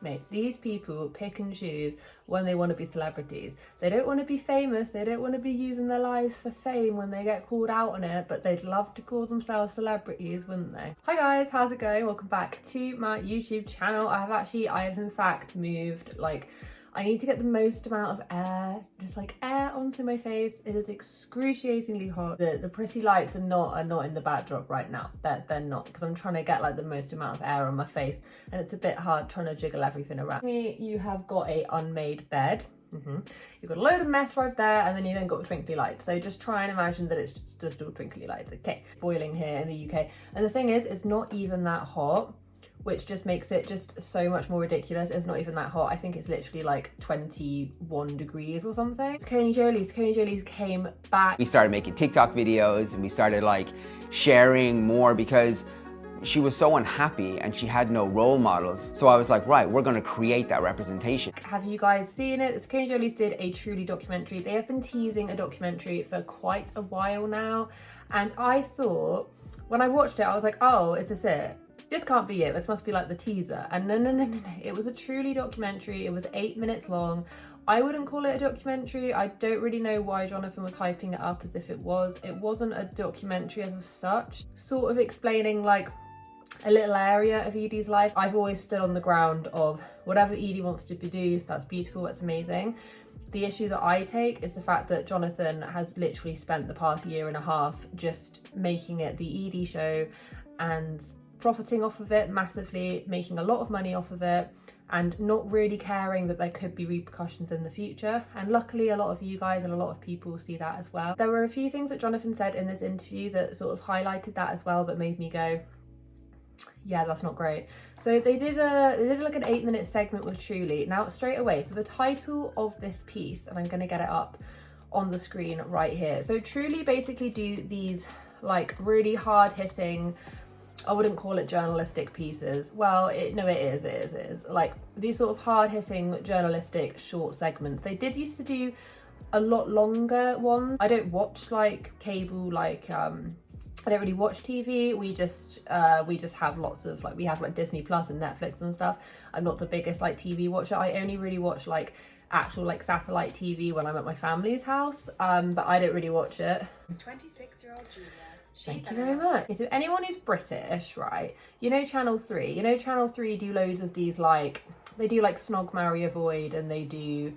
Mate, these people pick and choose when they want to be celebrities. They don't want to be famous, they don't want to be using their lives for fame when they get called out on it, but they'd love to call themselves celebrities, wouldn't they? Hi guys, how's it going? Welcome back to my YouTube channel. I have in fact moved, I need to get the most amount of air, just air onto my face. It is excruciatingly hot. The pretty lights are not in the backdrop right now. They're not, because I'm trying to get the most amount of air on my face, and it's a bit hard trying to jiggle everything around. You have got a unmade bed. You've got a load of mess right there, and then you then got twinkly lights. So just try and imagine that it's just all twinkly lights. Okay, boiling here in the UK. And the thing is, it's not even that hot, which just makes it just so much more ridiculous. It's not even that hot. I think it's literally 21 degrees or something. Sacconejolys came back. We started making TikTok videos, and we started sharing more because she was so unhappy and she had no role models. So I was like, right, we're gonna create that representation. Have you guys seen it? Sacconejolys did a Truly documentary. They have been teasing a documentary for quite a while now. And I thought, when I watched it, I was like, oh, is this it? This can't be it. This must be the teaser. And no. It was a Truly documentary. It was 8 minutes long. I wouldn't call it a documentary. I don't really know why Jonathan was hyping it up as if it was. It wasn't a documentary as of such. Sort of explaining a little area of Edie's life. I've always stood on the ground of whatever Edie wants to do, that's beautiful, that's amazing. The issue that I take is the fact that Jonathan has literally spent the past year and a half just making it the Edie show and profiting off of it massively, making a lot of money off of it, and not really caring that there could be repercussions in the future. And luckily a lot of you guys and a lot of people see that as well. There were a few things that Jonathan said in this interview that sort of highlighted that as well, that made me go, yeah, that's not great. So they did an 8-minute segment with Truly. Now straight away, so the title of this piece, and I'm gonna get it up on the screen right here. So Truly basically do these really hard-hitting, I wouldn't call it journalistic pieces. Well, it is. These sort of hard-hitting journalistic short segments. They did used to do a lot longer ones. I don't watch cable, I don't really watch TV. We just have lots of we have Disney Plus and Netflix and stuff. I'm not the biggest TV watcher. I only really watch actual satellite TV when I'm at my family's house. But I don't really watch it. 26-year-old Julia. Thank you very much. Okay, so anyone who's British, right? You know Channel 3. You know Channel 3 do loads of these they do Snog, Marry, Avoid, and they do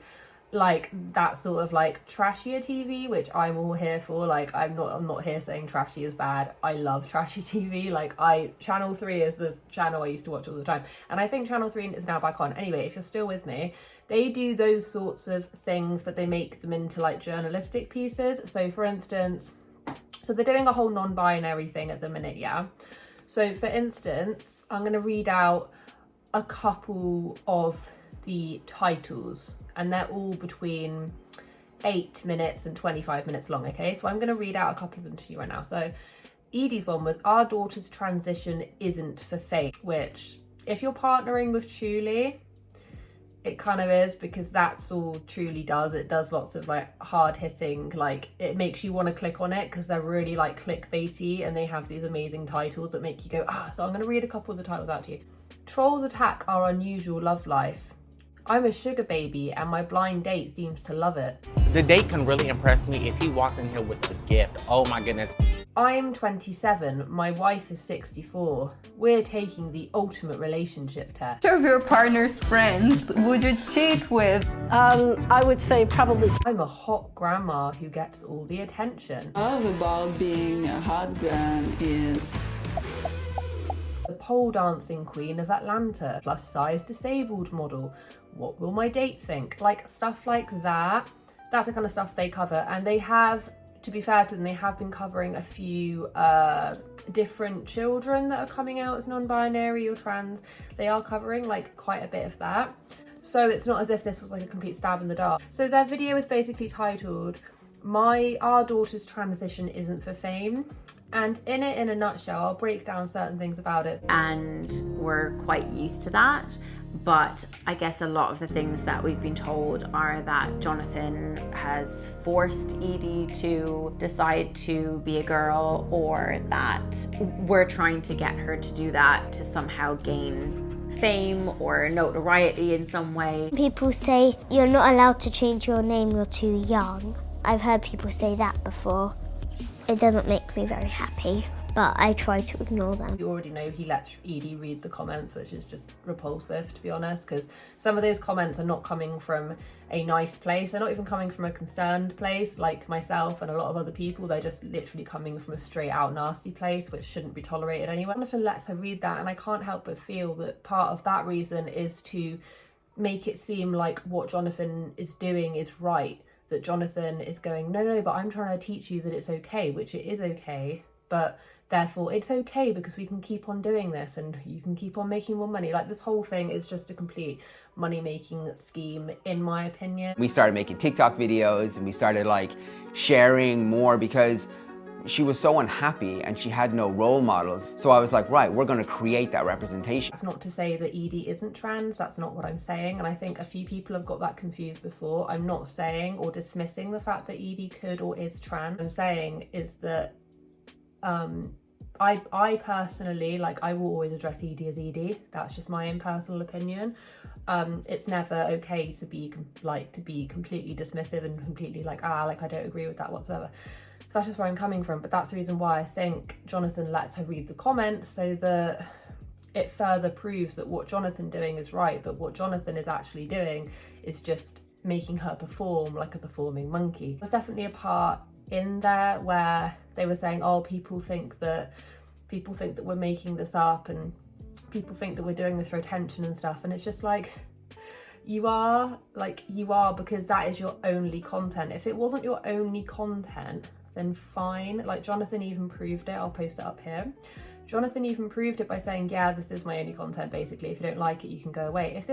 that sort of trashier TV, which I'm all here for. I'm not here saying trashy is bad. I love trashy TV. Channel 3 is the channel I used to watch all the time, and I think Channel 3 is now back on. Anyway, if you're still with me, they do those sorts of things, but they make them into journalistic pieces. So for instance, so they're doing a whole non-binary thing at the minute, yeah? So for instance, I'm going to read out a couple of the titles, and they're all between 8 minutes and 25 minutes long, okay? So I'm going to read out a couple of them to you right now. So Edie's one was, Our Daughter's Transition Isn't for Fame, which if you're partnering with Truly, it kind of is, because that's all Truly does. It does lots of hard hitting, it makes you want to click on it because they're really clickbaity, and they have these amazing titles that make you go, ah. So I'm going to read a couple of the titles out to you. Trolls attack our unusual love life. I'm a sugar baby and my blind date seems to love it. The date can really impress me if he walked in here with a gift. Oh my goodness. I'm 27, my wife is 64. We're taking the ultimate relationship test. Of your partner's friends would you cheat with? I would say probably. I'm a hot grandma who gets all the attention. Love about being a hot gran is The pole dancing queen of Atlanta, plus size disabled model. What will my date think? Stuff like that. That's the kind of stuff they cover, and they have, to be fair to them, they have been covering a few different children that are coming out as non-binary or trans. They are covering quite a bit of that. So it's not as if this was a complete stab in the dark. So their video is basically titled, Our Daughter's Transition Isn't for Fame. And in it, in a nutshell, I'll break down certain things about it. And we're quite used to that. But I guess a lot of the things that we've been told are that Jonathan has forced Edie to decide to be a girl, or that we're trying to get her to do that to somehow gain fame or notoriety in some way. People say you're not allowed to change your name, you're too young. I've heard people say that before. It doesn't make me very happy, but I try to ignore them. You already know he lets Edie read the comments, which is just repulsive, to be honest, because some of those comments are not coming from a nice place. They're not even coming from a concerned place like myself and a lot of other people. They're just literally coming from a straight out nasty place, which shouldn't be tolerated anyway. Jonathan lets her read that, and I can't help but feel that part of that reason is to make it seem like what Jonathan is doing is right. That Jonathan is going, no, but I'm trying to teach you that it's okay, which it is okay, but therefore it's okay because we can keep on doing this and you can keep on making more money. Like, this whole thing is just a complete money-making scheme, in my opinion. We started making TikTok videos and we started like sharing more because she was so unhappy and she had no role models. So I was like, right, we're gonna create that representation. That's not to say that Edie isn't trans, that's not what I'm saying, and I think a few people have got that confused before. I'm not saying or dismissing the fact that Edie could or is trans. What I'm saying is that I personally, like, I will always address Edie as Edie. That's just my own personal opinion. It's never okay to be completely dismissive and completely like I don't agree with that whatsoever. So that's just where I'm coming from, but that's the reason why I think Jonathan lets her read the comments, so that it further proves that what Jonathan doing is right, but what Jonathan is actually doing is just making her perform like a performing monkey. There's definitely a part in there where they were saying, oh, people think that we're making this up and people think that we're doing this for attention and stuff, and it's just like, you are because that is your only content. If it wasn't your only content, then fine. Like, Jonathan even proved it. I'll post it up here. Jonathan even proved it by saying, yeah, this is my only content, basically. If you don't like it, you can go away. If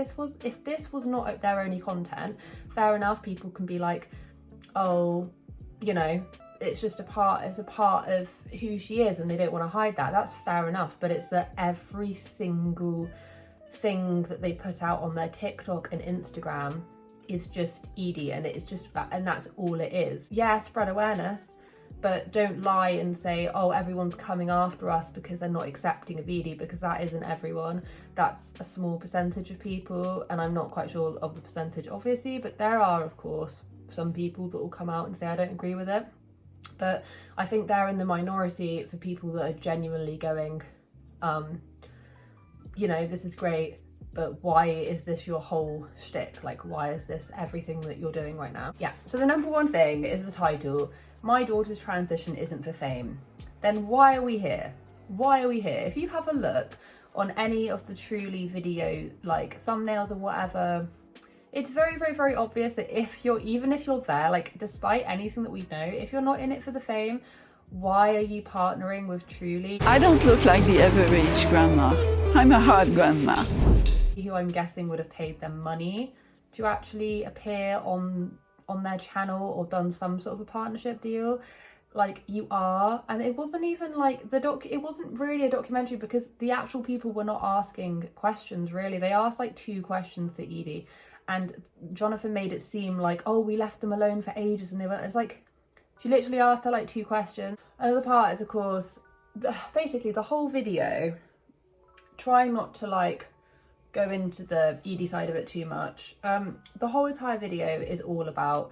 this was not their only content, fair enough, people can be like, oh, you know, it's a part of who she is and they don't want to hide that. That's fair enough, but it's that every single thing that they put out on their TikTok and Instagram is just Edie, and that's all it is. Yeah, spread awareness, but don't lie and say, oh, everyone's coming after us because they're not accepting of Edie, because that isn't everyone. That's a small percentage of people, and I'm not quite sure of the percentage, obviously, but there are, of course, some people that will come out and say, I don't agree with it. But I think they're in the minority for people that are genuinely going, you know, this is great, but why is this your whole shtick? Like, why is this everything that you're doing right now? Yeah, so the number one thing is the title, My Daughter's Transition Isn't for Fame. Then why are we here? Why are we here? If you have a look on any of the Truly video, like, thumbnails or whatever, it's very, very, very obvious that even if you're there, like, despite anything that we know, if you're not in it for the fame, why are you partnering with Truly? I don't look like the average grandma. I'm a hard grandma. Who I'm guessing would have paid them money to actually appear on their channel or done some sort of a partnership deal. Like, you are, and it wasn't even like it wasn't really a documentary, because the actual people were not asking questions, really. They asked like 2 questions to Edie, and Jonathan made it seem like, oh, we left them alone for ages, and it's like, she literally asked her like 2 questions. Another part is, of course, basically the whole video, trying not to like go into the Edie side of it too much. The whole entire video is all about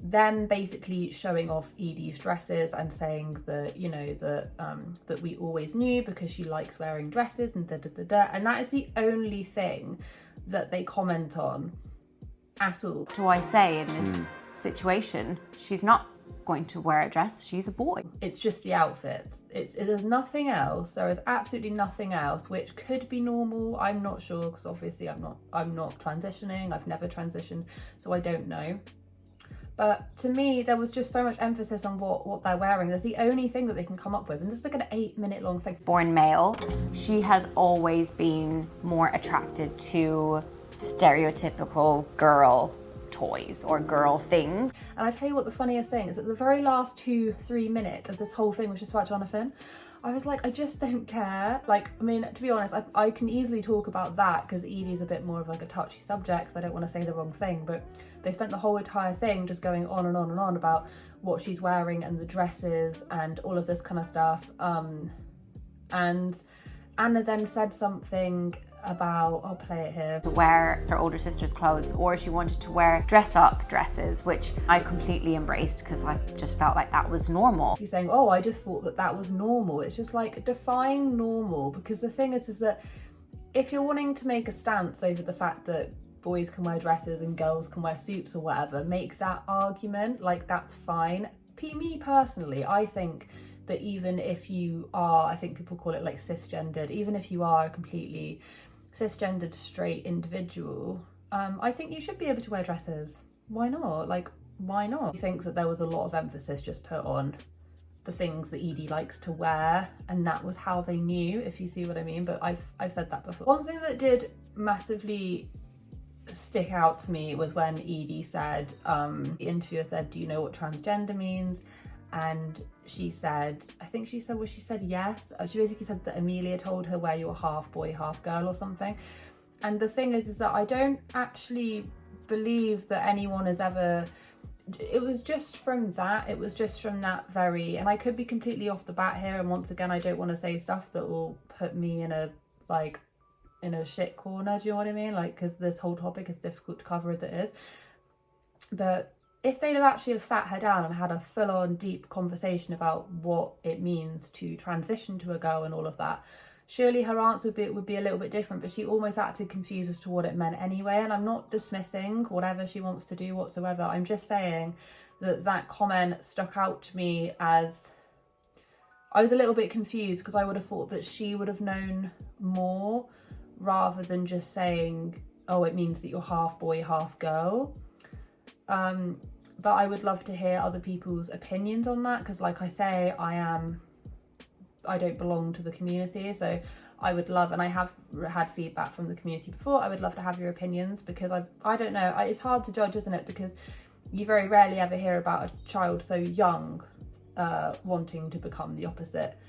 them basically showing off Edie's dresses and saying that, you know, that we always knew because she likes wearing dresses and and that is the only thing that they comment on at all. What do I say in this situation? She's not going to wear a dress, she's a boy. It's just the outfits. There's nothing else. There is absolutely nothing else, which could be normal. I'm not sure, because obviously I'm not transitioning. I've never transitioned, so I don't know. But to me, there was just so much emphasis on what they're wearing. That's the only thing that they can come up with, and this is like an 8-minute long thing. Born male, she has always been more attracted to stereotypical girl toys or girl things. And I tell you what, the funniest thing is that the very last 2-3 minutes of this whole thing was just about Jonathan. I was like, I just don't care. Like, I mean, to be honest, I can easily talk about that because Edie's a bit more of like a touchy subject, so I don't want to say the wrong thing, but they spent the whole entire thing just going on and on and on about what she's wearing and the dresses and all of this kind of stuff. And Anna then said something, about, I'll play it here. To wear her older sister's clothes, or she wanted to wear dress-up dresses, which I completely embraced because I just felt like that was normal. He's saying, oh, I just thought that that was normal. It's just like defying normal, because the thing is that if you're wanting to make a stance over the fact that boys can wear dresses and girls can wear suits or whatever, make that argument, like that's fine. Me personally, I think that even if you are, I think people call it like cisgendered, even if you are a completely cisgendered straight individual, I think you should be able to wear dresses. Why not? Like, why not? I think that there was a lot of emphasis just put on the things that Edie likes to wear, and that was how they knew, if you see what I mean. But I've said that before. One thing that did massively stick out to me was when Edie said, the interviewer said, do you know what transgender means? And she said, I think she said, she said yes. She basically said that Amelia told her where you were half boy, half girl or something. And the thing is that I don't actually believe that anyone has ever, it was just from that very, and I could be completely off the bat here, and once again I don't want to say stuff that will put me in a shit corner, do you know what I mean? Like, because this whole topic is difficult to cover as it is. But if they'd have actually sat her down and had a full-on deep conversation about what it means to transition to a girl and all of that, surely her answer would be a little bit different. But she almost acted confused as to what it meant anyway. And I'm not dismissing whatever she wants to do whatsoever. I'm just saying that that comment stuck out to me as, I was a little bit confused because I would have thought that she would have known more, rather than just saying, oh, it means that you're half boy, half girl. But I would love to hear other people's opinions on that, because like I say, I don't belong to the community, so I would love, and I have had feedback from the community before, I would love to have your opinions, because I don't know, it's hard to judge, isn't it? Because you very rarely ever hear about a child so young wanting to become the opposite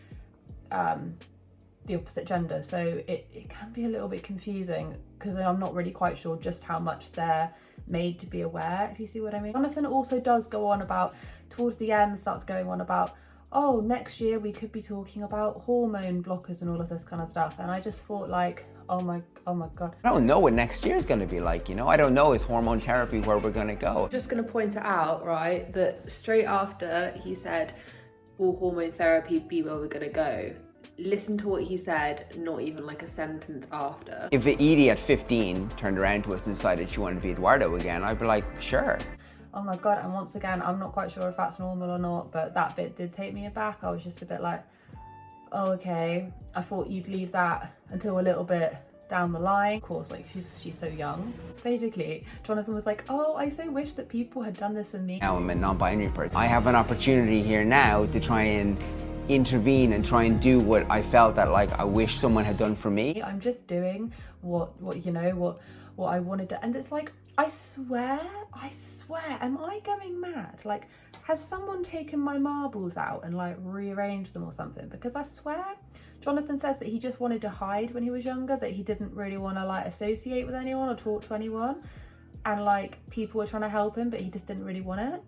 gender, so it can be a little bit confusing, because I'm not really quite sure just how much they're made to be aware, if you see what I mean. Jonathan also does go on about, towards the end, starts going on about, oh, next year we could be talking about hormone blockers and all of this kind of stuff, and I just thought like, oh my god. I don't know what next year is going to be like, you know? I don't know, is hormone therapy where we're going to go? I'm just going to point it out, right, that straight after he said, will hormone therapy be where we're going to go? Listen to what he said, not even like a sentence after. If Edie at 15 turned around to us and decided she wanted to be Eduardo again, I'd be like, sure. Oh my god, and once again, I'm not quite sure if that's normal or not, but that bit did take me aback. I was just a bit like, oh, okay. I thought you'd leave that until a little bit down the line. Of course, like, she's so young. Basically, Jonathan was like, oh, I so wish that people had done this with me. Now I'm a non-binary person. I have an opportunity here now to try and intervene and try and do what I felt that like I wish someone had done for me. I'm just doing what you know, what I wanted to, and it's like, I swear, am I going mad? Like, has someone taken my marbles out and like rearranged them or something? Because I swear, Jonathan says that he just wanted to hide when he was younger, that he didn't really want to like associate with anyone or talk to anyone, and like people were trying to help him, but he just didn't really want it.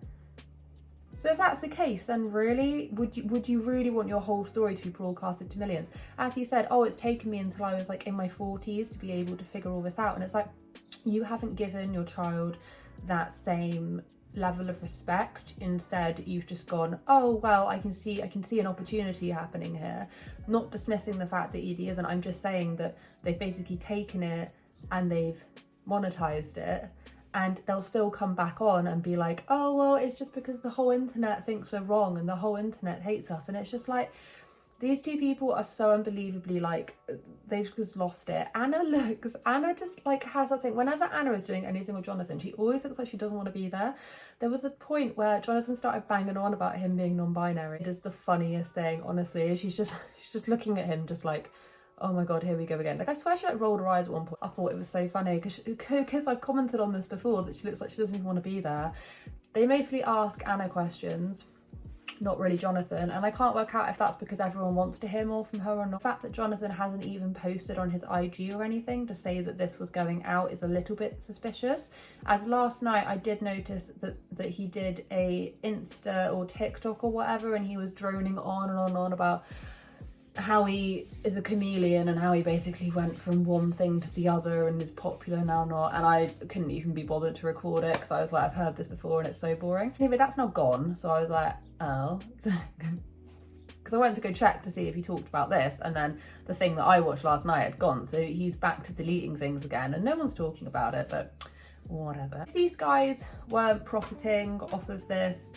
So if that's the case, then really, would you really want your whole story to be broadcasted to millions? As he said, oh, it's taken me until I was like in my 40s to be able to figure all this out. And it's like, you haven't given your child that same level of respect. Instead, you've just gone, oh, well, I can see an opportunity happening here. Not dismissing the fact that Edie isn't. I'm just saying that they've basically taken it and they've monetized it. And they'll still come back on and be like, oh, well, it's just because the whole internet thinks we're wrong and the whole internet hates us. And it's just like, these two people are so unbelievably like, they've just lost it. Anna just like has that thing. Whenever Anna is doing anything with Jonathan, she always looks like she doesn't want to be there. There was a point where Jonathan started banging on about him being non-binary. It is the funniest thing, honestly. She's just looking at him just like, oh my god, here we go again. Like, I swear she like rolled her eyes at one point. I thought it was so funny because I've commented on this before that she looks like she doesn't even want to be there. They mostly ask Anna questions, not really Jonathan, and I can't work out if that's because everyone wants to hear more from her or not. The fact that Jonathan hasn't even posted on his IG or anything to say that this was going out is a little bit suspicious. As last night I did notice that he did a Insta or TikTok or whatever, and he was droning on and on and on about how he is a chameleon and how he basically went from one thing to the other and is popular now not, and I couldn't even be bothered to record it because I was like, I've heard this before and it's so boring. Anyway, that's now gone, so I was like, oh. Because I went to go check to see if he talked about this, and then the thing that I watched last night had gone, so he's back to deleting things again and no one's talking about it, but whatever. If these guys weren't profiting off of this,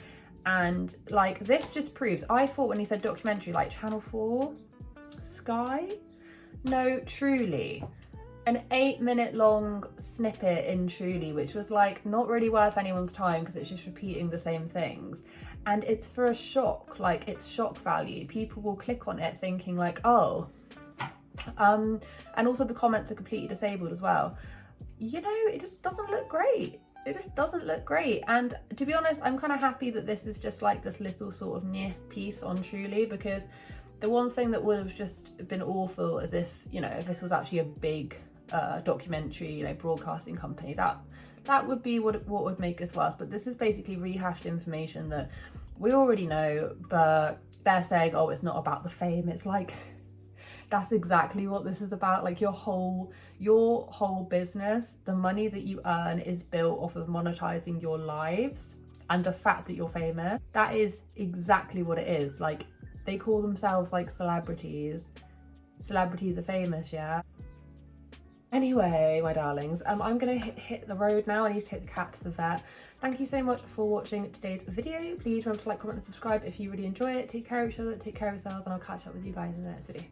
and like this just proves, I thought when he said documentary, like Channel 4, Sky? No, Truly. An 8-minute long snippet in Truly, which was like not really worth anyone's time because it's just repeating the same things. And it's for a shock, like it's shock value. People will click on it thinking like, oh. And also the comments are completely disabled as well. You know, it just doesn't look great. It just doesn't look great. And to be honest, I'm kind of happy that this is just like this little sort of meh piece on Truly, because the one thing that would have just been awful is if, you know, if this was actually a big documentary, you know, broadcasting company, that would be what would make us worse. But this is basically rehashed information that we already know, but they're saying, oh, it's not about the fame. It's like, that's exactly what this is about. Like your whole business, the money that you earn is built off of monetizing your lives and the fact that you're famous. That is exactly what it is. Like they call themselves like celebrities. Celebrities are famous, yeah? Anyway, my darlings, I'm gonna hit the road now. I need to take the cat to the vet. Thank you so much for watching today's video. Please remember to like, comment and subscribe if you really enjoy it. Take care of each other, take care of yourselves, and I'll catch up with you guys in the next video.